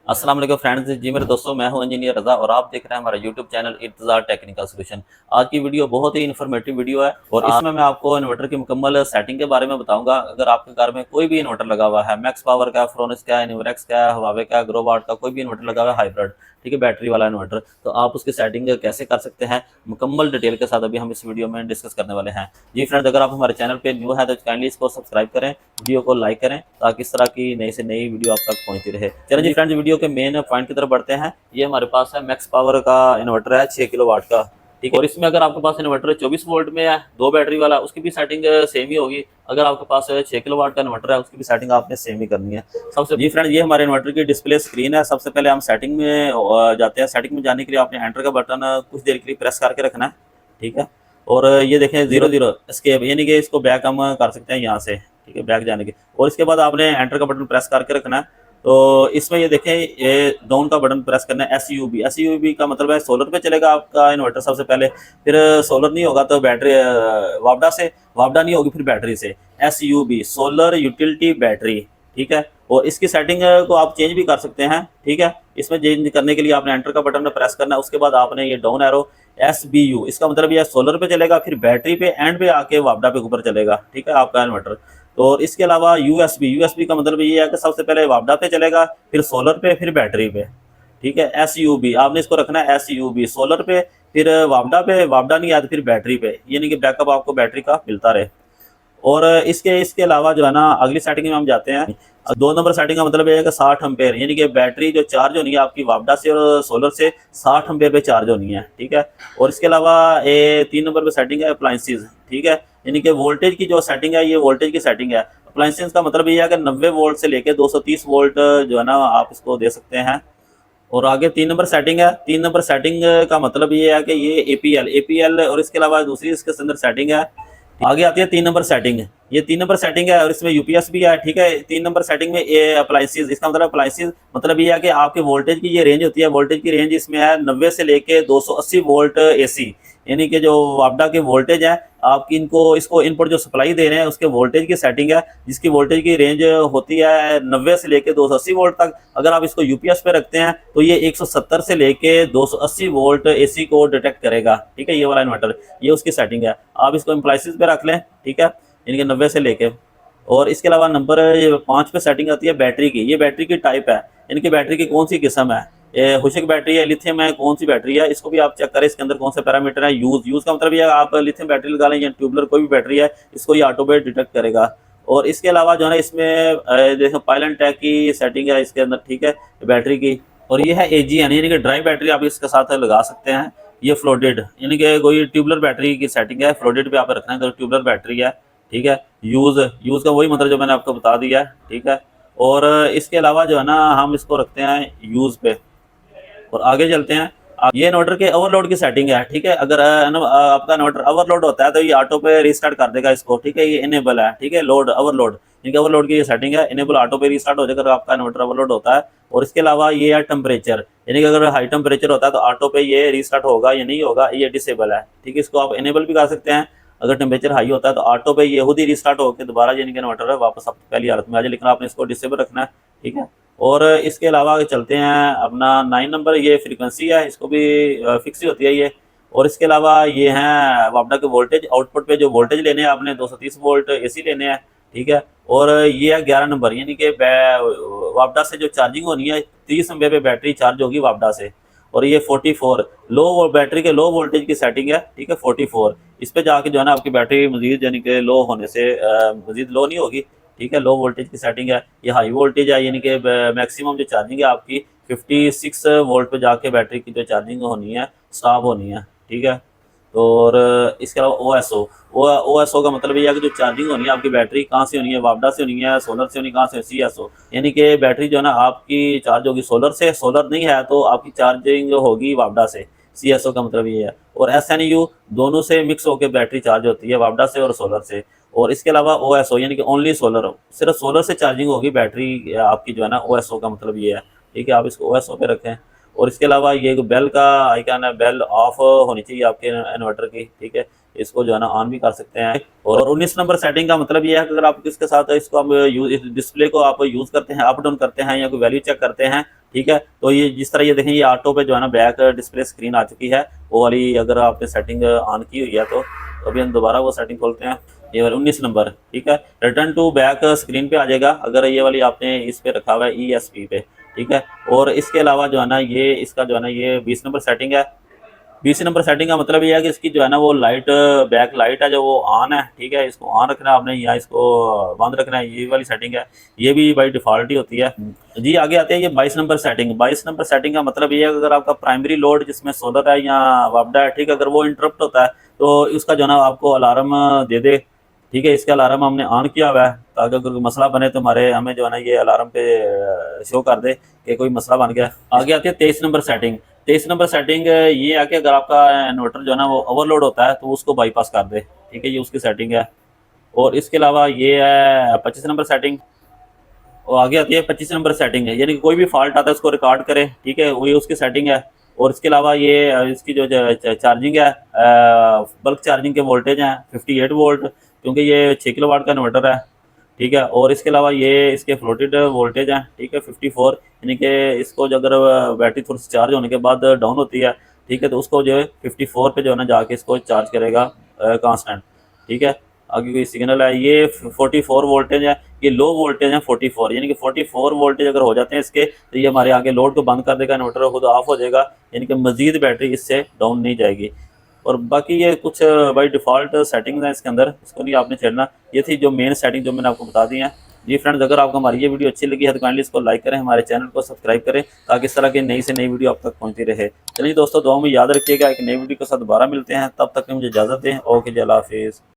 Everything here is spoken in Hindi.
अस्सलाम वालेकुम फ्रेंड्स जी मेरे दोस्तों, मैं हूं इंजीनियर रज़ा और आप देख रहे हैं हमारा यूट्यूब चैनल इंतज़ार टेक्निकल सॉल्यूशन। आज की वीडियो बहुत ही इन्फॉर्मेटिव वीडियो है और इसमें मैं आपको इन्वर्टर की मुकम्मल सेटिंग के बारे में बताऊंगा। अगर आपके घर में कोई भी इन्वर्टर लगा हुआ है, मैक्स पावर का, फ्रोनिस का, इन्वर्क्स का, हवावे का, ग्रोवाट का, कोई भी इन्वर्टर लगा हुआ है हाइब्रिड, ठीक है, बैटरी वाला इन्वर्टर, तो आप उसकी सेटिंग कैसे कर सकते हैं मुकम्मल डिटेल के साथ अभी हम इस वीडियो में डिस्कस करने वाले हैं। जी फ्रेंड्स, अगर आप हमारे चैनल पर न्यू है तो काइंडली इसको सब्सक्राइब करें, वीडियो को लाइक करें ताकि इस तरह की नई से नई वीडियो आप तक पहुंचती रहे। चलिए जी फ्रेंड्स, वीडियो के मेन पॉइंट की तरफ बढ़ते हैं। ये हमारे पास है मैक्स पावर का इन्वर्टर है 6 किलोवाट का, ठीक है। और इसमें अगर आपके पास इन्वर्टर 24 वोल्ट में है, 2 बैटरी वाला, उसकी भी सेटिंग सेम ही होगी। अगर आपके पास 6 किलोवाट का इन्वर्टर है, उसकी भी सेटिंग आपने सेम ही करनी है। सबसे जी फ्रेंड, ये हमारे इन्वर्टर की डिस्प्ले स्क्रीन है। सबसे पहले हम सेटिंग में जाते हैं। सेटिंग में जाने के लिए आपने एंटर का बटन कुछ देर के लिए प्रेस करके रखना है, ठीक है। और ये देखें 00 एस्केप, यानी कि इसको बैक हम कर सकते हैं यहाँ से, ठीक है, बैक जाने के। और इसके बाद आपने एंटर का बटन प्रेस करके रखना है। तो इसमें ये देखें, ये डाउन का बटन प्रेस करना है, एस यू बी का मतलब है सोलर पे चलेगा आपका इन्वर्टर सबसे पहले। फिर सोलर नहीं होगा तो बैटरी, वापडा से, वापडा नहीं होगी फिर बैटरी से, SUB सोलर यूटिलिटी बैटरी, ठीक है। और इसकी सेटिंग को आप चेंज भी कर सकते हैं, ठीक है। इसमें चेंज करने के लिए आपने एंटर का बटन प्रेस करना है। उसके बाद आपने ये डाउन एरो SBU, इसका मतलब ये सोलर पे चलेगा, फिर बैटरी पे एंड पे आके वापडा पे ऊपर चलेगा, ठीक है, आपका इन्वर्टर। और इसके अलावा USB का मतलब ये है कि सबसे पहले वापडा पे चलेगा, फिर सोलर पे, फिर बैटरी पे, ठीक है। SUB आपने इसको रखना है, SUB सोलर पे, फिर वापडा पे, वापडा नहीं आया तो फिर बैटरी पे, यानी कि बैकअप आपको बैटरी का मिलता रहे। और इसके इसके अलावा जो है ना, अगली सेटिंग में हम जाते हैं। 2 नंबर सेटिंग का मतलब है कि 60 एम्पेयर, यानी कि बैटरी जो चार्ज होनी है आपकी वापडा से और सोलर से 60 एम्पेयर पे चार्ज होनी है, ठीक है। और इसके अलावा 3 नंबर पे सेटिंग है अप्लायंसेज, ठीक है, यानी कि वोल्टेज की जो सेटिंग है, ये वोल्टेज की सेटिंग है। अप्लायंसेज का मतलब ये है कि 90 वोल्ट से लेके 230 वोल्ट जो है ना आप इसको दे सकते हैं। और आगे 3 नंबर सेटिंग है। 3 नंबर सेटिंग का मतलब ये है कि ये APL और इसके अलावा दूसरी इसके अंदर सेटिंग है। आगे आती है 3 नंबर सेटिंग। ये 3 नंबर सेटिंग है और इसमें UPS भी है, ठीक है। 3 नंबर सेटिंग में ये अप्लायंसेज, इसका मतलब अप्लायंसेज मतलब ये है कि आपके वोल्टेज की ये रेंज होती है। वोल्टेज की रेंज इसमें है 90 से लेके 280 वोल्ट AC, यानी कि जो वापडा के वोल्टेज है आपकी, इनको इसको इनपुट जो सप्लाई दे रहे हैं उसके वोल्टेज की सेटिंग है, जिसकी वोल्टेज की रेंज होती है 90 से लेके 280 वोल्ट तक। अगर आप इसको UPS पे रखते हैं तो ये 170 से लेके 280 वोल्ट AC को डिटेक्ट करेगा, ठीक है, ये वाला इन्वर्टर, ये उसकी सेटिंग है। आप इसको एम्प्लाइसिस पे रख लें, ठीक है, यानी कि 90 से लेके। और इसके अलावा नंबर 5 पे सेटिंग आती है बैटरी की। ये बैटरी की टाइप है, यानी कि बैटरी की कौन सी किस्म है, ये हुशिक बैटरी है, लिथियम है, कौन सी बैटरी है, इसको भी आप चेक करें। इसके अंदर कौन से पैरामीटर है। यूज का मतलब ये है आप लिथियम बैटरी लगा लें या ट्यूबलर कोई भी बैटरी है, इसको ये ऑटो पे डिटेक्ट करेगा। और इसके अलावा जो है ना, इसमें देखो पायलन टैग की सेटिंग है इसके अंदर, ठीक है, बैटरी की। और ये है AGN, यानी कि ड्राई बैटरी आप इसके साथ लगा सकते हैं। ये फ्लोटेड, यानी कि कोई ट्यूबलर बैटरी की सेटिंग है, फ्लोटेड पे आप रखना है तो ट्यूबलर बैटरी है, ठीक है। यूज का वही मतलब जो मैंने आपको बता दिया है, ठीक है। और इसके अलावा जो है ना, हम इसको रखते हैं यूज पे। और आगे चलते हैं। ये इन्वर्टर के ओवरलोड की सेटिंग है, ठीक है। अगर आपका इन्वर्टर ओवरलोड होता है तो ये ऑटो पे रीस्टार्ट कर देगा इसको, ठीक है, ये इनेबल है, ठीक है। लोड ओवरलोड, इनके ओवरलोड की ये सेटिंग है, इनेबल ऑटो पे रीस्टार्ट हो जाएगा अगर आपका इन्वर्टर ओवरलोड होता है। और इसके अलावा ये है टेम्परेचर, यानी कि अगर हाई टेम्परेचर होता है तो ऑटो पे ये रीस्टार्ट होगा या नहीं होगा, ये डिसेबल है, ठीक है। इसको आप इनेबल भी कर सकते हैं। अगर टेम्परेचर हाई होता है तो ऑटो पे ये खुद ही रीस्टार्ट होकर दोबारा यानी कि इन्वर्टर वापस पहली हालत में आ जाए, लेकिन आपने इसको डिसेबल रखना है, ठीक है। और इसके अलावा आगे चलते हैं अपना 9 नंबर, ये फ्रीक्वेंसी है, इसको भी फिक्स ही होती है ये। और इसके अलावा ये हैं वापडा के वोल्टेज, आउटपुट पे जो वोल्टेज लेने हैं आपने 230 वोल्ट AC लेने हैं, ठीक है। और ये है 11 नंबर, यानी कि वापडा से जो चार्जिंग होनी है 30 एम्पीयर पे बैटरी चार्ज होगी वापडा से। और ये 44 लो बैटरी के लो वोल्टेज की सेटिंग है, ठीक है, 44 इस पे जाके जो है ना आपकी बैटरी मजीद यानी कि लो होने से मजीद लो नहीं होगी, ठीक है। लो वोल्टेज की सेटिंग है। ये हाई वोल्टेज है, यानी कि मैक्सिमम जो चार्जिंग है आपकी 56 वोल्ट पे जाके बैटरी की जो चार्जिंग होनी है स्टॉप होनी है, ठीक है। तो और इसके अलावा OSO का मतलब ये है कि जो चार्जिंग होनी है आपकी बैटरी कहाँ से होनी है, वापडा से होनी है, सोलर से होनी, कहाँ से, CSO, यानी कि बैटरी जो है ना आपकी चार्ज होगी सोलर से, सोलर नहीं है तो आपकी चार्जिंग होगी वापडा से, CSO का मतलब ये है। और SNU दोनों से मिक्स होकर बैटरी चार्ज होती है, वापडा से और सोलर से। और इसके अलावा OSO यानी कि ओनली सोलर, सिर्फ सोलर से चार्जिंग होगी बैटरी आपकी जो है ना, OSO का मतलब ये है, ठीक है। आप इसको OSO पे रखें। और इसके अलावा ये बेल का आइकन है, बेल ऑफ होनी चाहिए आपके इन्वर्टर की, ठीक है, इसको जो है ना ऑन भी कर सकते हैं। और 19 नंबर सेटिंग का मतलब ये है कि अगर आप इसके साथ इसको आप यूज, इस डिस्प्ले को आप यूज़ करते हैं, अप डाउन करते हैं या कोई वैल्यू चेक करते हैं ठीक है। तो ये जिस तरह ये देखें, ये ऑटो पे जो है ना बैक डिस्प्ले स्क्रीन आ चुकी है, वो वाली अगर आपने सेटिंग ऑन की हुई है तो अभी हम दोबारा वो सेटिंग खोलते हैं। ये वाला 19 नंबर, ठीक है, रिटर्न टू बैक स्क्रीन पे आ जाएगा अगर ये वाली आपने इस पे रखा हुआ है ESP पे, ठीक है। और इसके अलावा जो है ना ये इसका जो है ना ये 20 नंबर सेटिंग है। 20 नंबर सेटिंग का मतलब ये है कि इसकी जो है ना वो लाइट, बैक लाइट है जो वो ऑन है, ठीक है, इसको ऑन रखना है आपने या इसको बंद रखना है, ये वाली सेटिंग है। ये भी बाई डिफ़ॉल्ट ही होती है जी। आगे आते हैं ये 22 नंबर सेटिंग। 22 नंबर सेटिंग का मतलब ये है कि अगर आपका प्राइमरी लोड जिसमें सोलर है या वापडा है, ठीक है, अगर वो इंटरप्ट होता है तो उसका जो है ना आपको अलार्म दे दे, ठीक है। इसका अलार्म हमने ऑन किया हुआ है ताकि अगर कोई मसला बने तो हमारे हमें जो है ना ये अलार्म पे शो कर दे कि कोई मसला बन गया। आगे आती है 23 नंबर सेटिंग। 23 नंबर सेटिंग ये है कि अगर आपका इन्वर्टर जो है ना वो ओवरलोड होता है तो उसको बाईपास कर दे, ठीक है, ये उसकी सेटिंग है। और इसके अलावा ये है 25 नंबर सेटिंग। और आगे आती है 25 नंबर सेटिंग है, यानी कि कोई भी फॉल्ट आता है उसको रिकॉर्ड करे, ठीक है, वही उसकी सेटिंग है। और इसके अलावा ये इसकी जो चार्जिंग है, बल्क चार्जिंग के वोल्टेज हैं 58 वोल्ट, क्योंकि ये 6 किलोवाट का इन्वर्टर है, ठीक है। और इसके अलावा ये इसके फ्लोटेड वोल्टेज हैं, ठीक है, 54, यानी कि इसको जो अगर बैटरी थोड़ी सी चार्ज होने के बाद डाउन होती है, ठीक है, तो उसको जो है 54 पे जो है ना जाके इसको चार्ज करेगा कांस्टेंट, ठीक है। आगे कोई सिग्नल है, ये 44 वोल्टेज है, ये लो वोल्टेज है 44, यानी कि 44 वोल्टेज अगर हो जाते हैं इसके तो ये हमारे आगे लोड को बंद कर देगा, इन्वर्टर खुद ऑफ हो जाएगा, यानी कि मजीद बैटरी इससे डाउन नहीं जाएगी। और बाकी ये कुछ बाई डिफ़ॉल्ट सेटिंग्स हैं इसके अंदर, इसको नहीं आपने छेड़ना। ये थी जो मेन सेटिंग जो मैंने आपको बता दी है जी। फ्रेंड्स, अगर आपको हमारी ये वीडियो अच्छी लगी है तो काइंडली इसको लाइक करें, हमारे चैनल को सब्सक्राइब करें ताकि इस तरह की नई से नई वीडियो आप तक पहुंचती रहे। चलिए दोस्तों, दुआ में याद रखिएगा, एक नई वीडियो के साथ दोबारा मिलते हैं, तब तक मुझे इजाज़त दें। ओके जी, अल्लाह हाफिज़।